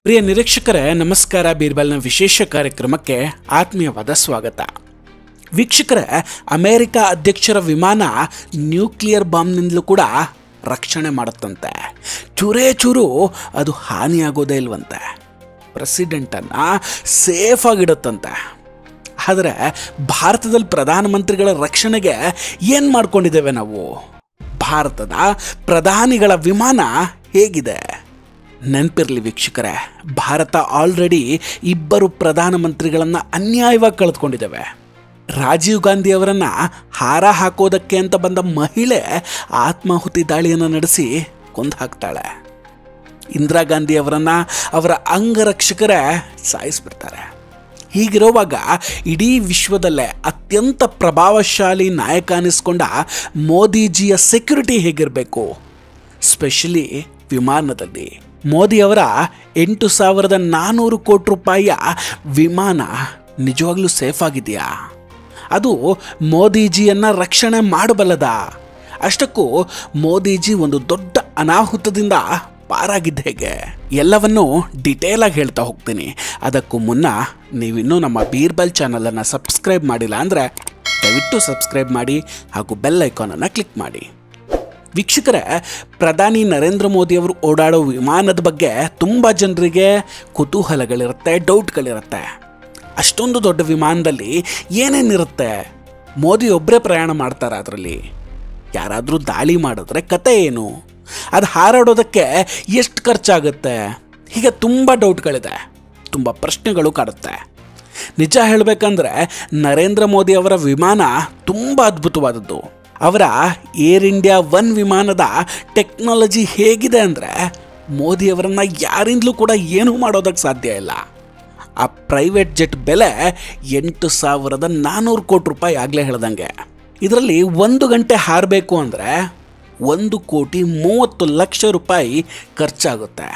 ಪ್ರಿಯ ನಿರೀಕ್ಷಕರೇ ನಮಸ್ಕಾರ. ಬೀರ್ಬಲ್ನ ವಿಶೇಷ ಕಾರ್ಯಕ್ರಮಕ್ಕೆ ಆತ್ಮೀಯವಾದ ಸ್ವಾಗತ. ವೀಕ್ಷಕರೇ, ಅಮೆರಿಕ ಅಧ್ಯಕ್ಷರ ವಿಮಾನ ನ್ಯೂಕ್ಲಿಯರ್ ಬಾಂಬ್ನಿಂದಲೂ ಕೂಡ ರಕ್ಷಣೆ ಮಾಡುತ್ತಂತೆ. ಚೂರೇ ಚೂರು ಅದು ಹಾನಿಯಾಗೋದೇ ಇಲ್ವಂತೆ. ಪ್ರೆಸಿಡೆಂಟನ್ನು ಸೇಫ್ ಆಗಿಡುತ್ತಂತೆ. ಆದರೆ ಭಾರತದಲ್ಲಿ ಪ್ರಧಾನಮಂತ್ರಿಗಳ ರಕ್ಷಣೆಗೆ ಏನು ಮಾಡ್ಕೊಂಡಿದ್ದೇವೆ ನಾವು? ಭಾರತದ ಪ್ರಧಾನಿಗಳ ವಿಮಾನ ಹೇಗಿದೆ? ನೆನಪಿರಲಿ ವೀಕ್ಷಕರೇ, ಭಾರತ ಆಲ್ರೆಡಿ 2 ಪ್ರಧಾನಮಂತ್ರಿಗಳನ್ನು ಅನ್ಯಾಯವಾಗಿ ಕಳೆದುಕೊಂಡಿದ್ದೇವೆ. ರಾಜೀವ್ ಗಾಂಧಿ ಅವರನ್ನು ಹಾರ ಹಾಕೋದಕ್ಕೆ ಅಂತ ಬಂದ ಮಹಿಳೆ ಆತ್ಮಾಹುತಿ ದಾಳಿಯನ್ನು ನಡೆಸಿ ಕೊಂದು ಹಾಕ್ತಾಳೆ. ಇಂದಿರಾ ಗಾಂಧಿ ಅವರನ್ನು ಅವರ ಅಂಗರಕ್ಷಕರೇ ಸಾಯಿಸಿಬಿಡ್ತಾರೆ. ಹೀಗಿರುವಾಗ ಇಡೀ ವಿಶ್ವದಲ್ಲೇ ಅತ್ಯಂತ ಪ್ರಭಾವಶಾಲಿ ನಾಯಕ ಅನ್ನಿಸ್ಕೊಂಡ ಮೋದಿಜಿಯ ಸೆಕ್ಯುರಿಟಿ ಹೇಗಿರಬೇಕು? ಸ್ಪೆಷಲಿ ವಿಮಾನದಲ್ಲಿ ಮೋದಿಯವರ 8,400 ಕೋಟಿ ರೂಪಾಯಿಯ ವಿಮಾನ ನಿಜವಾಗ್ಲೂ ಸೇಫ್ ಆಗಿದೆಯಾ? ಅದು ಮೋದಿಜಿಯನ್ನು ರಕ್ಷಣೆ ಮಾಡಬಲ್ಲದ? ಅಷ್ಟಕ್ಕೂ ಮೋದಿಜಿ ಒಂದು ದೊಡ್ಡ ಅನಾಹುತದಿಂದ ಪಾರಾಗಿದ್ದ ಹೇಗೆ? ಎಲ್ಲವನ್ನೂ ಡಿಟೇಲಾಗಿ ಹೇಳ್ತಾ ಹೋಗ್ತೀನಿ. ಅದಕ್ಕೂ ಮುನ್ನ ನೀವಿನ್ನೂ ನಮ್ಮ ಬೀರ್ಬಲ್ ಚಾನಲನ್ನು ಸಬ್ಸ್ಕ್ರೈಬ್ ಮಾಡಿಲ್ಲ ಅಂದರೆ ದಯವಿಟ್ಟು ಸಬ್ಸ್ಕ್ರೈಬ್ ಮಾಡಿ ಹಾಗೂ ಬೆಲ್ ಐಕಾನನ್ನು ಕ್ಲಿಕ್ ಮಾಡಿ. ವೀಕ್ಷಕರೇ, ಪ್ರಧಾನಿ ನರೇಂದ್ರ ಮೋದಿ ಅವರು ಓಡಾಡೋ ವಿಮಾನದ ಬಗ್ಗೆ ತುಂಬ ಜನರಿಗೆ ಕುತೂಹಲಗಳಿರುತ್ತೆ, ಡೌಟ್ಗಳಿರುತ್ತೆ. ಅಷ್ಟೊಂದು ದೊಡ್ಡ ವಿಮಾನದಲ್ಲಿ ಏನೇನಿರುತ್ತೆ? ಮೋದಿ ಒಬ್ಬರೇ ಪ್ರಯಾಣ ಮಾಡ್ತಾರೆ ಅದರಲ್ಲಿ? ಯಾರಾದರೂ ದಾಳಿ ಮಾಡಿದ್ರೆ ಕತೆ ಏನು? ಅದು ಹಾರಾಡೋದಕ್ಕೆ ಎಷ್ಟು ಖರ್ಚಾಗುತ್ತೆ? ಹೀಗೆ ತುಂಬ ಡೌಟ್ಗಳಿದೆ, ತುಂಬ ಪ್ರಶ್ನೆಗಳು ಕಾಡುತ್ತೆ. ನಿಜ ಹೇಳಬೇಕಂದ್ರೆ ನರೇಂದ್ರ ಮೋದಿ ಅವರ ವಿಮಾನ ತುಂಬ ಅದ್ಭುತವಾದದ್ದು. ಅವರ ಏರ್ ಇಂಡಿಯಾ 1 ವಿಮಾನದ ಟೆಕ್ನಾಲಜಿ ಹೇಗಿದೆ ಅಂದರೆ ಮೋದಿಯವರನ್ನು ಯಾರಿಂದಲೂ ಕೂಡ ಏನೂ ಮಾಡೋದಕ್ಕೆ ಸಾಧ್ಯ ಇಲ್ಲ. ಆ ಪ್ರೈವೇಟ್ ಜೆಟ್ ಬೆಲೆ 8,400 ಕೋಟಿ ರೂಪಾಯಿ ಆಗಲೇ ಹೇಳ್ದಂಗೆ. ಇದರಲ್ಲಿ 1 ಗಂಟೆ ಹಾರಬೇಕು ಅಂದರೆ 1,30,00,000 ರೂಪಾಯಿ ಖರ್ಚಾಗುತ್ತೆ.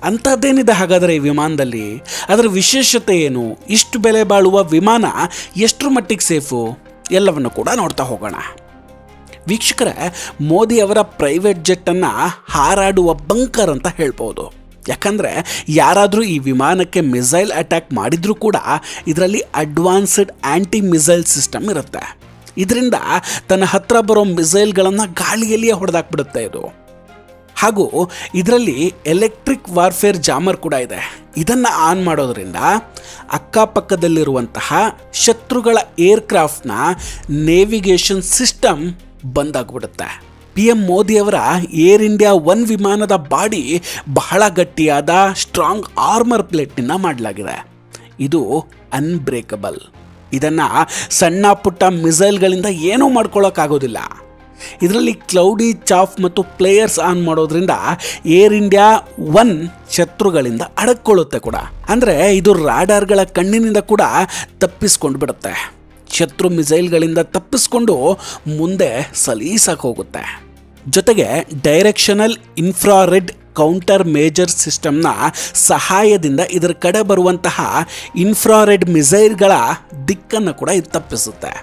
ಅಂಥದ್ದೇನಿದೆ ಹಾಗಾದರೆ ಈ ವಿಮಾನದಲ್ಲಿ? ಅದರ ವಿಶೇಷತೆ ಏನು? ಇಷ್ಟು ಬೆಲೆ ಬಾಳುವ ವಿಮಾನ ಎಷ್ಟರ ಮಟ್ಟಿಗೆ ಸೇಫು? ಎಲ್ಲವನ್ನು ಕೂಡ ನೋಡ್ತಾ ಹೋಗೋಣ. ವೀಕ್ಷಕರೇ, ಮೋದಿ ಅವರ ಪ್ರೈವೇಟ್ ಜೆಟ್ಟನ್ನು ಹಾರಾಡುವ ಬಂಕರ್ ಅಂತ ಹೇಳ್ಬೋದು. ಯಾಕಂದರೆ ಯಾರಾದರೂ ಈ ವಿಮಾನಕ್ಕೆ ಮಿಸೈಲ್ ಅಟ್ಯಾಕ್ ಮಾಡಿದರೂ ಕೂಡ ಇದರಲ್ಲಿ ಅಡ್ವಾನ್ಸ್ಡ್ ಆ್ಯಂಟಿ ಮಿಸೈಲ್ ಸಿಸ್ಟಮ್ ಇರುತ್ತೆ. ಇದರಿಂದ ತನ್ನ ಹತ್ರ ಬರೋ ಮಿಸೈಲ್ಗಳನ್ನು ಗಾಳಿಯಲ್ಲಿಯೇ ಹೊಡೆದಾಕ್ಬಿಡುತ್ತೆ ಇದು. ಹಾಗೂ ಇದರಲ್ಲಿ ಎಲೆಕ್ಟ್ರಿಕ್ ವಾರ್ಫೇರ್ ಜಾಮರ್ ಕೂಡ ಇದೆ. ಇದನ್ನು ಆನ್ ಮಾಡೋದ್ರಿಂದ ಅಕ್ಕಪಕ್ಕದಲ್ಲಿರುವಂತಹ ಶತ್ರುಗಳ ಏರ್ಕ್ರಾಫ್ಟ್ನ ನೇವಿಗೇಷನ್ ಸಿಸ್ಟಮ್ ಬಂದಾಗ್ಬಿಡುತ್ತೆ. PM ಮೋದಿಯವರ ಏರ್ ಇಂಡಿಯಾ 1 ವಿಮಾನದ ಬಾಡಿ ಬಹಳ ಗಟ್ಟಿಯಾದ ಸ್ಟ್ರಾಂಗ್ ಆರ್ಮರ್ ಪ್ಲೇಟ್ನಿಂದ ಮಾಡಲಾಗಿದೆ. ಇದು ಅನ್ಬ್ರೇಕಬಲ್. ಇದನ್ನು ಸಣ್ಣ ಪುಟ್ಟ ಮಿಸೈಲ್ಗಳಿಂದ ಏನೂ ಮಾಡ್ಕೊಳ್ಳೋಕ್ಕಾಗೋದಿಲ್ಲ. ಇದರಲ್ಲಿ ಕ್ಲೌಡಿ ಚಾಫ್ ಮತ್ತು ಪ್ಲೇಯರ್ಸ್ ಆನ್ ಮಾಡೋದ್ರಿಂದ ಏರ್ ಇಂಡಿಯಾ 1 ಶತ್ರುಗಳಿಂದ ಅಡಕ್ಕೊಳ್ಳುತ್ತೆ ಕೂಡ. ಅಂದರೆ ಇದು ರಾಡಾರ್ಗಳ ಕಣ್ಣಿನಿಂದ ಕೂಡ ತಪ್ಪಿಸ್ಕೊಂಡು ಬಿಡುತ್ತೆ. ಶತ್ರು ಮಿಸೈಲ್ಗಳಿಂದ ತಪ್ಪಿಸ್ಕೊಂಡು ಮುಂದೆ ಸಲೀಸಾಗಿ ಹೋಗುತ್ತೆ. ಜೊತೆಗೆ ಡೈರೆಕ್ಷನಲ್ ಇನ್ಫ್ರಾರೆಡ್ ಕೌಂಟರ್ ಮೇಜರ್ ಸಿಸ್ಟಮ್ನ ಸಹಾಯದಿಂದ ಇದರ ಕಡೆ ಬರುವಂತಹ ಇನ್ಫ್ರಾರೆಡ್ ಮಿಸೈಲ್ಗಳ ದಿಕ್ಕನ್ನು ಕೂಡ ಇದು ತಪ್ಪಿಸುತ್ತೆ.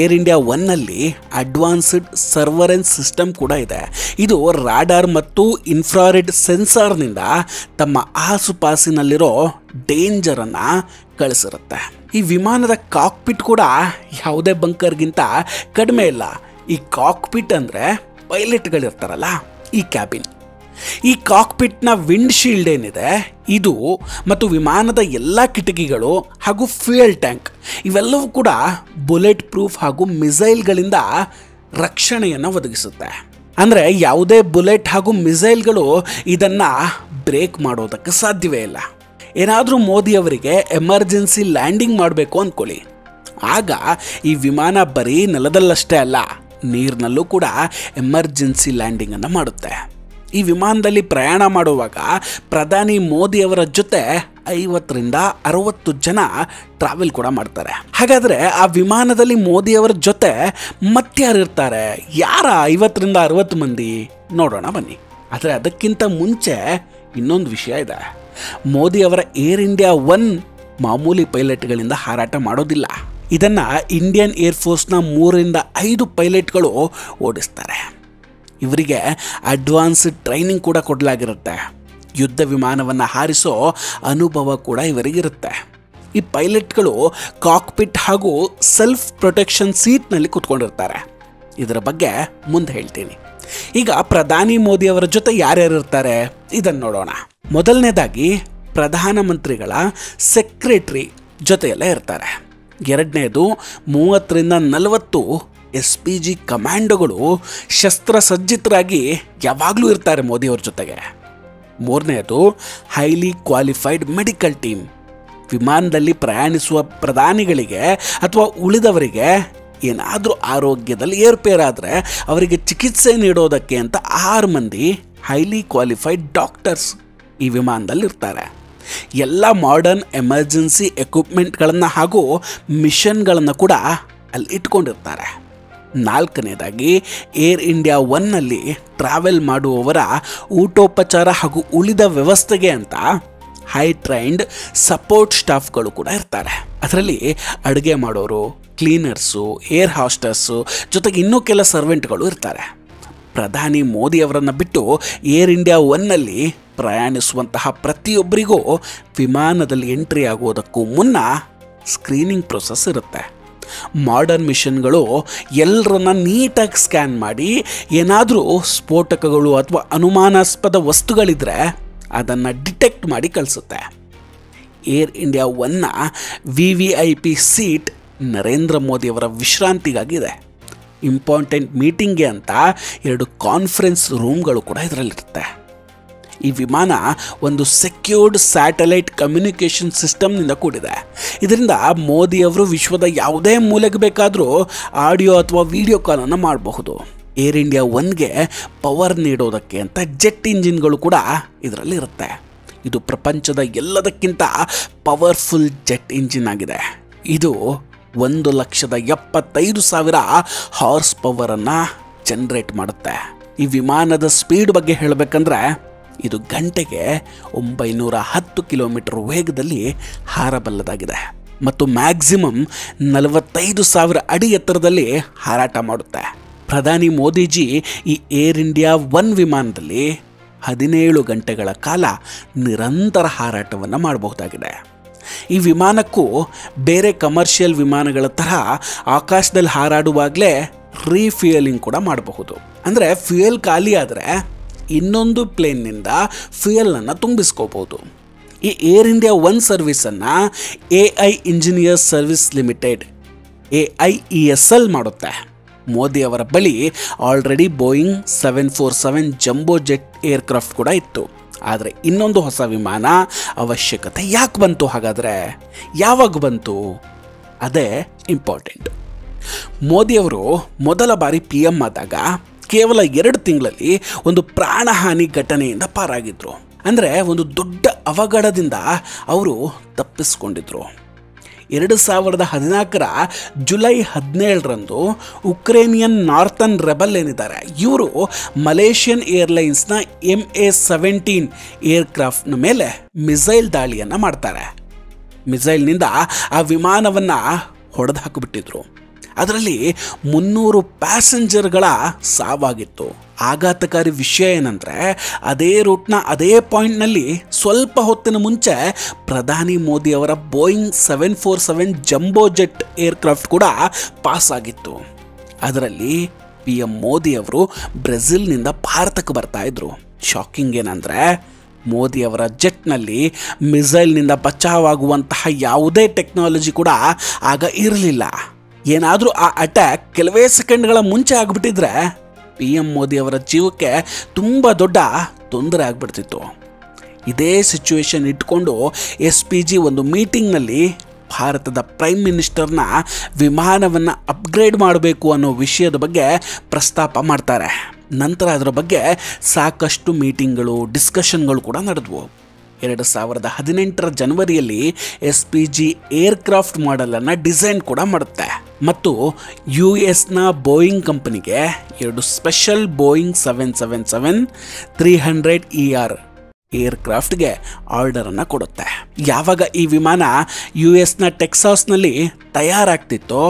ಏರ್ ಇಂಡಿಯಾ 1ನಲ್ಲಿ ಅಡ್ವಾನ್ಸ್ಡ್ ಸರ್ವರೆನ್ಸ್ ಸಿಸ್ಟಮ್ ಕೂಡ ಇದೆ. ಇದು ರಾಡಾರ್ ಮತ್ತು ಇನ್ಫ್ರಾರೆಡ್ ಸೆನ್ಸಾರ್ನಿಂದ ತಮ್ಮ ಆಸುಪಾಸಿನಲ್ಲಿರೋ ಡೇಂಜರನ್ನು ಕಳಿಸಿರುತ್ತೆ. ಈ ವಿಮಾನದ ಕಾಕ್ಪಿಟ್ ಕೂಡ ಯಾವುದೇ ಬಂಕರ್ಗಿಂತ ಕಡಿಮೆ ಇಲ್ಲ. ಈ ಕಾಕ್ಪಿಟ್ ಅಂದರೆ ಪೈಲಟ್ಗಳಿರ್ತಾರಲ್ಲ, ಈ ಕ್ಯಾಬಿನ್. ಈ ಕಾಕ್ಪಿಟ್ನ ವಿಂಡ್ಶೀಲ್ಡ್ ಏನಿದೆ ಇದು ಮತ್ತು ವಿಮಾನದ ಎಲ್ಲ ಕಿಟಕಿಗಳು ಹಾಗೂ ಫ್ಯೂಯಲ್ ಟ್ಯಾಂಕ್ ಇವೆಲ್ಲವೂ ಕೂಡ ಬುಲೆಟ್ ಪ್ರೂಫ್ ಹಾಗೂ ಮಿಸೈಲ್ಗಳಿಂದ ರಕ್ಷಣೆಯನ್ನು ಒದಗಿಸುತ್ತೆ. ಅಂದರೆ ಯಾವುದೇ ಬುಲೆಟ್ ಹಾಗೂ ಮಿಸೈಲ್ಗಳು ಇದನ್ನು ಬ್ರೇಕ್ ಮಾಡೋದಕ್ಕೆ ಸಾಧ್ಯವೇ ಇಲ್ಲ. ಏನಾದರೂ ಮೋದಿಯವರಿಗೆ ಎಮರ್ಜೆನ್ಸಿ ಲ್ಯಾಂಡಿಂಗ್ ಮಾಡಬೇಕು ಅಂದ್ಕೊಳ್ಳಿ, ಆಗ ಈ ವಿಮಾನ ಬರೀ ನೆಲದಲ್ಲಷ್ಟೇ ಅಲ್ಲ, ನೀರಿನಲ್ಲೂ ಕೂಡ ಎಮರ್ಜೆನ್ಸಿ ಲ್ಯಾಂಡಿಂಗನ್ನು ಮಾಡುತ್ತೆ. ಈ ವಿಮಾನದಲ್ಲಿ ಪ್ರಯಾಣ ಮಾಡುವಾಗ ಪ್ರಧಾನಿ ಮೋದಿಯವರ ಜೊತೆ 50ರಿಂದ 60 ಜನ ಟ್ರಾವೆಲ್ ಕೂಡ ಮಾಡ್ತಾರೆ. ಹಾಗಾದರೆ ಆ ವಿಮಾನದಲ್ಲಿ ಮೋದಿಯವರ ಜೊತೆ ಮತ್ತಾರಿರ್ತಾರೆ? ಯಾರ 50ರಿಂದ 60 ಮಂದಿ? ನೋಡೋಣ ಬನ್ನಿ. ಆದರೆ ಅದಕ್ಕಿಂತ ಮುಂಚೆ ಇನ್ನೊಂದು ವಿಷಯ ಇದೆ. ಮೋದಿಯವರ ಏರ್ ಇಂಡಿಯಾ 1 ಮಾಮೂಲಿ ಪೈಲಟ್ಗಳಿಂದ ಹಾರಾಟ ಮಾಡೋದಿಲ್ಲ. ಇದನ್ನು ಇಂಡಿಯನ್ ಏರ್ಫೋರ್ಸ್ನ 3ರಿಂದ 5 ಪೈಲಟ್ಗಳು ಓಡಿಸ್ತಾರೆ. ಇವರಿಗೆ ಅಡ್ವಾನ್ಸ್ಡ್ ಟ್ರೈನಿಂಗ್ ಕೂಡ ಕೊಡಲಾಗಿರುತ್ತೆ. ಯುದ್ಧ ವಿಮಾನವನ್ನು ಹಾರಿಸೋ ಅನುಭವ ಕೂಡ ಇವರಿಗಿರುತ್ತೆ. ಈ ಪೈಲಟ್ಗಳು ಕಾಕ್ಪಿಟ್ ಹಾಗೂ ಸೆಲ್ಫ್ ಪ್ರೊಟೆಕ್ಷನ್ ಸೀಟ್ನಲ್ಲಿ ಕೂತ್ಕೊಂಡಿರ್ತಾರೆ. ಇದರ ಬಗ್ಗೆ ಮುಂದೆ ಹೇಳ್ತೀನಿ. ಈಗ ಪ್ರಧಾನಿ ಮೋದಿ ಅವರ ಜೊತೆ ಯಾರ್ಯಾರು ಇರ್ತಾರೆ ಇದನ್ನು ನೋಡೋಣ. ಮೊದಲನೇದಾಗಿ ಪ್ರಧಾನಮಂತ್ರಿಗಳ ಸೆಕ್ರೆಟರಿ ಜೊತೆಯಲ್ಲೇ ಇರ್ತಾರೆ. ಎರಡನೇದು 30-40 SPG ಕಮಾಂಡೋಗಳು ಶಸ್ತ್ರಸಜ್ಜಿತರಾಗಿ ಯಾವಾಗಲೂ ಇರ್ತಾರೆ ಮೋದಿಯವ್ರ ಜೊತೆಗೆ. ಮೂರನೇದು ಹೈಲಿ ಕ್ವಾಲಿಫೈಡ್ ಮೆಡಿಕಲ್ ಟೀಮ್. ವಿಮಾನದಲ್ಲಿ ಪ್ರಯಾಣಿಸುವ ಪ್ರಧಾನಿಗಳಿಗೆ ಅಥವಾ ಉಳಿದವರಿಗೆ ಏನಾದರೂ ಆರೋಗ್ಯದಲ್ಲಿ ಏರ್ಪೇರಾದರೆ ಅವರಿಗೆ ಚಿಕಿತ್ಸೆ ನೀಡೋದಕ್ಕೆ ಅಂತ 6 ಮಂದಿ ಹೈಲಿ ಕ್ವಾಲಿಫೈಡ್ ಡಾಕ್ಟರ್ಸ್ ಈ ವಿಮಾನದಲ್ಲಿ ಇರ್ತಾರೆ. ಎಲ್ಲ ಮಾಡರ್ನ್ ಎಮರ್ಜೆನ್ಸಿ ಎಕ್ವಿಪ್ಮೆಂಟ್ಗಳನ್ನು ಹಾಗೂ ಮಿಷನ್ಗಳನ್ನು ಕೂಡ ಅಲ್ಲಿ ಇಟ್ಕೊಂಡಿರ್ತಾರೆ. ನಾಲ್ಕನೇದಾಗಿ ಏರ್ ಇಂಡಿಯಾ ಒನ್ನಲ್ಲಿ ಟ್ರಾವೆಲ್ ಮಾಡುವವರ ಊಟೋಪಚಾರ ಹಾಗೂ ಉಳಿದ ವ್ಯವಸ್ಥೆಗೆ ಅಂತ ಹೈ ಟ್ರೈನ್ಡ್ ಸಪೋರ್ಟ್ ಸ್ಟಾಫ್ಗಳು ಕೂಡ ಇರ್ತಾರೆ. ಅದರಲ್ಲಿ ಅಡುಗೆ ಮಾಡೋರು, ಕ್ಲೀನರ್ಸು, ಏರ್ ಹಾಸ್ಟಸ್ಸು ಜೊತೆಗೆ ಇನ್ನೂ ಕೆಲ ಸರ್ವೆಂಟ್ಗಳು ಇರ್ತಾರೆ. ಪ್ರಧಾನಿ ಮೋದಿ ಅವರನ್ನು ಬಿಟ್ಟು ಏರ್ ಇಂಡಿಯಾ ಒನ್ನಲ್ಲಿ ಪ್ರಯಾಣಿಸುವಂತಹ ಪ್ರತಿಯೊಬ್ಬರಿಗೂ ವಿಮಾನದಲ್ಲಿ ಎಂಟ್ರಿ ಆಗುವುದಕ್ಕೂ ಮುನ್ನ ಸ್ಕ್ರೀನಿಂಗ್ ಪ್ರೊಸೆಸ್ ಇರುತ್ತೆ. ಮಾಡರ್ನ್ ಮಿಷನ್ಗಳು ಎಲ್ಲರನ್ನ ನೀಟಾಗಿ ಸ್ಕ್ಯಾನ್ ಮಾಡಿ ಏನಾದರೂ ಸ್ಫೋಟಕಗಳು ಅಥವಾ ಅನುಮಾನಾಸ್ಪದ ವಸ್ತುಗಳಿದ್ರೆ ಅದನ್ನು ಡಿಟೆಕ್ಟ್ ಮಾಡಿ ಕಳಿಸುತ್ತೆ. ಏರ್ ಇಂಡಿಯಾ ಒನ್ನ VVIP ಸೀಟ್ ನರೇಂದ್ರ ಮೋದಿಯವರ ವಿಶ್ರಾಂತಿಗಾಗಿದೆ. ಇಂಪಾರ್ಟೆಂಟ್ ಮೀಟಿಂಗ್ಗೆ ಅಂತ 2 ಕಾನ್ಫರೆನ್ಸ್ ರೂಮ್ಗಳು ಕೂಡ ಇದರಲ್ಲಿರುತ್ತೆ. ಈ ವಿಮಾನ ಒಂದು ಸೆಕ್ಯೂರ್ಡ್ ಸ್ಯಾಟಲೈಟ್ ಕಮ್ಯುನಿಕೇಷನ್ ಸಿಸ್ಟಮ್ನಿಂದ ಕೂಡಿದೆ. ಇದರಿಂದ ಮೋದಿಯವರು ವಿಶ್ವದ ಯಾವುದೇ ಮೂಲೆಗೆ ಬೇಕಾದರೂ ಆಡಿಯೋ ಅಥವಾ ವಿಡಿಯೋ ಕಾಲನ್ನು ಮಾಡಬಹುದು. ಏರ್ ಇಂಡಿಯಾ ಒನ್ಗೆ ಪವರ್ ನೀಡೋದಕ್ಕೆ ಅಂತ ಜೆಟ್ ಇಂಜಿನ್ಗಳು ಕೂಡ ಇದರಲ್ಲಿ ಇರುತ್ತೆ. ಇದು ಪ್ರಪಂಚದ ಎಲ್ಲದಕ್ಕಿಂತ ಪವರ್ಫುಲ್ ಜೆಟ್ ಇಂಜಿನ್ ಆಗಿದೆ. ಇದು 1,75,000 ಹಾರ್ಸ್ ಪವರನ್ನು ಜನರೇಟ್ ಮಾಡುತ್ತೆ. ಈ ವಿಮಾನದ ಸ್ಪೀಡ್ ಬಗ್ಗೆ ಹೇಳಬೇಕಂದ್ರೆ ಇದು ಗಂಟೆಗೆ 910 ಕಿಲೋಮೀಟರ್ ವೇಗದಲ್ಲಿ ಹಾರಬಲ್ಲದಾಗಿದೆ ಮತ್ತು ಮ್ಯಾಕ್ಸಿಮಮ್ 45,000 ಅಡಿ ಎತ್ತರದಲ್ಲಿ ಹಾರಾಟ ಮಾಡುತ್ತೆ. ಪ್ರಧಾನಿ ಮೋದಿಜಿ ಈ ಏರ್ ಇಂಡಿಯಾ ಒನ್ ವಿಮಾನದಲ್ಲಿ 17 ಗಂಟೆಗಳ ಕಾಲ ನಿರಂತರ ಹಾರಾಟವನ್ನು ಮಾಡಬಹುದಾಗಿದೆ. ಈ ವಿಮಾನಕ್ಕೂ ಬೇರೆ ಕಮರ್ಷಿಯಲ್ ವಿಮಾನಗಳ ತರಹ ಆಕಾಶದಲ್ಲಿ ಹಾರಾಡುವಾಗಲೇ ರೀಫ್ಯೂಯಲಿಂಗ್ ಕೂಡ ಮಾಡಬಹುದು. ಅಂದರೆ ಫ್ಯೂಯಲ್ ಖಾಲಿ ಆದರೆ ಇನ್ನೊಂದು ಪ್ಲೇನ್ನಿಂದ ಫ್ಯೂಯಲನ್ನು ತುಂಬಿಸ್ಕೋಬೋದು. ಈ ಏರ್ ಇಂಡಿಯಾ ಒನ್ ಸರ್ವಿಸನ್ನು AI engineers service limited AIESL ಮಾಡುತ್ತೆ. ಮೋದಿ ಅವರ ಬಳಿ already Boeing 747 jumbo jet aircraft ಕೂಡ ಇತ್ತು. ಆದರೆ ಇನ್ನೊಂದು ಹೊಸ ವಿಮಾನ ಅವಶ್ಯಕತೆ ಯಾಕೆ ಬಂತು? ಹಾಗಾದರೆ ಯಾವಾಗ ಬಂತು? ಅದೇ ಇಂಪಾರ್ಟೆಂಟ್. ಮೋದಿಯವರು ಮೊದಲ ಬಾರಿ PM ಆದಾಗ ಕೇವಲ 2 ತಿಂಗಳಲ್ಲಿ ಒಂದು ಪ್ರಾಣಹಾನಿ ಘಟನೆಯಿಂದ ಪಾರಾಗಿದ್ದರು. ಅಂದರೆ ಒಂದು ದೊಡ್ಡ ಅವಘಡದಿಂದ ಅವರು ತಪ್ಪಿಸ್ಕೊಂಡಿದ್ರು. 2014 ಜುಲೈ 17 ಉಕ್ರೇನಿಯನ್ ನಾರ್ತನ್ ರೆಬಲ್ ಏನಿದ್ದಾರೆ ಇವರು ಮಲೇಷಿಯನ್ ಏರ್ಲೈನ್ಸ್ನ MA-17 ಏರ್ಕ್ರಾಫ್ಟ್ನ ಮೇಲೆ ಮಿಸೈಲ್ ದಾಳಿಯನ್ನು ಮಾಡ್ತಾರೆ. ಮಿಸೈಲ್ನಿಂದ ಆ ವಿಮಾನವನ್ನು ಹೊಡೆದು ಹಾಕಿಬಿಟ್ಟಿದ್ರು. ಅದರಲ್ಲಿ 300 ಪ್ಯಾಸೆಂಜರ್ಗಳ ಸಾವಾಗಿತ್ತು. ಆಘಾತಕಾರಿ ವಿಷಯ ಏನಂದರೆ ಅದೇ ರೂಟ್ನ ಅದೇ ಪಾಯಿಂಟ್ನಲ್ಲಿ ಸ್ವಲ್ಪ ಹೊತ್ತಿನ ಮುಂಚೆ ಪ್ರಧಾನಿ ಮೋದಿ ಅವರ ಬೋಯಿಂಗ್ 747 ಜಂಬೋ ಜೆಟ್ ಏರ್ಕ್ರಾಫ್ಟ್ ಕೂಡ ಪಾಸ್ ಆಗಿತ್ತು. ಅದರಲ್ಲಿ PM ಮೋದಿ ಅವರು ಬ್ರೆಜಿಲ್ನಿಂದ ಭಾರತಕ್ಕೆ ಬರ್ತಾ ಇದ್ರು. ಶಾಕಿಂಗ್ ಏನಂದರೆ ಮೋದಿ ಅವರ ಜೆಟ್ನಲ್ಲಿ ಮಿಸೈಲ್ನಿಂದ ಬಚಾವಾಗುವಂತಹ ಯಾವುದೇ ಟೆಕ್ನಾಲಜಿ ಕೂಡ ಆಗ ಇರಲಿಲ್ಲ. ಏನಾದರೂ ಆ ಅಟ್ಯಾಕ್ ಕೆಲವೇ ಸೆಕೆಂಡ್ಗಳ ಮುಂಚೆ ಆಗಿಬಿಟ್ಟಿದ್ರೆ PM ಮೋದಿ ಅವರ ಜೀವಕ್ಕೆ ತುಂಬ ದೊಡ್ಡ ತೊಂದರೆ ಆಗಿಬಿಡ್ತಿತ್ತು. ಇದೇ ಸಿಚುವೇಶನ್ ಇಟ್ಕೊಂಡು SPG ಒಂದು ಮೀಟಿಂಗ್ನಲ್ಲಿ ಭಾರತದ ಪ್ರೈಮ್ ಮಿನಿಸ್ಟರ್ನ ವಿಮಾನವನ್ನು ಅಪ್ಗ್ರೇಡ್ ಮಾಡಬೇಕು ಅನ್ನೋ ವಿಷಯದ ಬಗ್ಗೆ ಪ್ರಸ್ತಾಪ ಮಾಡ್ತಾರೆ. ನಂತರ ಅದರ ಬಗ್ಗೆ ಸಾಕಷ್ಟು ಮೀಟಿಂಗ್ಗಳು, ಡಿಸ್ಕಷನ್ಗಳು ಕೂಡ ನಡೆದವು. 2018 ಜನವರಿಯಲ್ಲಿ SPG ಏರ್ಕ್ರಾಫ್ಟ್ ಮಾಡೆಲನ್ನು ಡಿಸೈನ್ ಕೂಡ ಮಾಡುತ್ತೆ ಮತ್ತು US ಬೋಯಿಂಗ್ ಕಂಪನಿಗೆ 2 ಸ್ಪೆಷಲ್ ಬೋಯಿಂಗ್ 777-300ER ಏರ್ಕ್ರಾಫ್ಟ್ಗೆ ಆರ್ಡರನ್ನು ಕೊಡುತ್ತೆ. ಯಾವಾಗ ಈ ವಿಮಾನ US ಟೆಕ್ಸಾಸ್ನಲ್ಲಿ ತಯಾರಾಗ್ತಿತ್ತೋ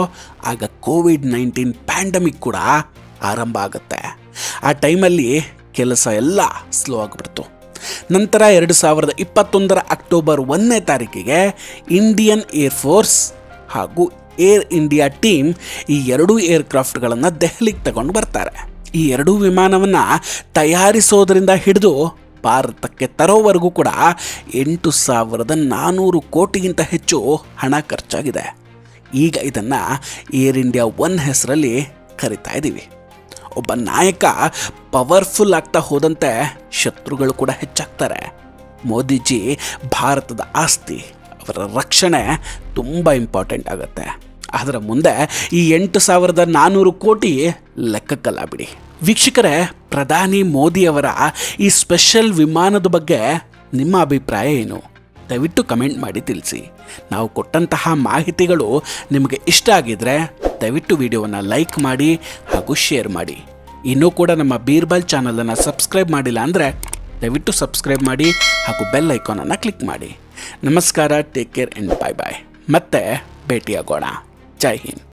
ಆಗ COVID-19 ಪ್ಯಾಂಡಮಿಕ್ ಕೂಡ ಆರಂಭ ಆಗುತ್ತೆ. ಆ ಟೈಮಲ್ಲಿ ಕೆಲಸ ಎಲ್ಲ ಸ್ಲೋ ಆಗಿಬಿಡ್ತು. ನಂತರ 2021 ಅಕ್ಟೋಬರ್ 1ನೇ ತಾರೀಕಿಗೆ ಇಂಡಿಯನ್ ಏರ್ಫೋರ್ಸ್ ಹಾಗೂ ಏರ್ ಇಂಡಿಯಾ ಟೀಮ್ ಈ ಎರಡೂ ಏರ್ಕ್ರಾಫ್ಟ್ಗಳನ್ನು ದೆಹಲಿಗೆ ತಗೊಂಡು ಬರ್ತಾರೆ. ಈ ಎರಡೂ ವಿಮಾನವನ್ನು ತಯಾರಿಸೋದರಿಂದ ಹಿಡಿದು ಭಾರತಕ್ಕೆ ತರೋವರೆಗೂ ಕೂಡ 8,400 ಕೋಟಿಗಿಂತ ಹೆಚ್ಚು ಹಣ ಖರ್ಚಾಗಿದೆ. ಈಗ ಇದನ್ನು ಏರ್ ಇಂಡಿಯಾ ಒನ್ ಹೆಸರಲ್ಲಿ ಕರಿತಾ ಇದ್ದೀವಿ. ಒಬ್ಬ ನಾಯಕ ಪವರ್ಫುಲ್ ಆಗ್ತಾ ಹೋದಂತೆ ಶತ್ರುಗಳು ಕೂಡ ಹೆಚ್ಚಾಗ್ತಾರೆ. ಮೋದಿಜಿ ಭಾರತದ ಆಸ್ತಿ, ಅವರ ರಕ್ಷಣೆ ತುಂಬ ಇಂಪಾರ್ಟೆಂಟ್ ಆಗುತ್ತೆ. ಅದರ ಮುಂದೆ ಈ 8,400 ಕೋಟಿ ಲೆಕ್ಕಕ್ಕಲ್ಲ ಬಿಡಿ. ವೀಕ್ಷಕರೇ, ಪ್ರಧಾನಿ ಮೋದಿಯವರ ಈ ಸ್ಪೆಷಲ್ ವಿಮಾನದ ಬಗ್ಗೆ ನಿಮ್ಮ ಅಭಿಪ್ರಾಯ ಏನು? ದಯವಿಟ್ಟು ಕಮೆಂಟ್ ಮಾಡಿ ತಿಳಿಸಿ. ನಾವು ಕೊಟ್ಟಂತಹ ಮಾಹಿತಿಗಳು ನಿಮಗೆ ಇಷ್ಟ ಆಗಿದ್ರೆ ದಯವಿಟ್ಟು ವಿಡಿಯೋವನ್ನು ಲೈಕ್ ಮಾಡಿ ಹಾಗೂ ಶೇರ್ ಮಾಡಿ. ಇನ್ನೂ ಕೂಡ ನಮ್ಮ ಬೀರ್ಬಲ್ ಚಾನಲನ್ನು ಸಬ್ಸ್ಕ್ರೈಬ್ ಮಾಡಿಲ್ಲ ಅಂದರೆ ದಯವಿಟ್ಟು ಸಬ್ಸ್ಕ್ರೈಬ್ ಮಾಡಿ ಹಾಗೂ ಬೆಲ್ ಐಕಾನನ್ನು ಕ್ಲಿಕ್ ಮಾಡಿ. ನಮಸ್ಕಾರ, ಟೇಕ್ ಕೇರ್ ಆ್ಯಂಡ್ ಬಾಯ್ ಬಾಯ್. ಮತ್ತೆ ಭೇಟಿಯಾಗೋಣ. ಜೈ ಹಿಂದ್.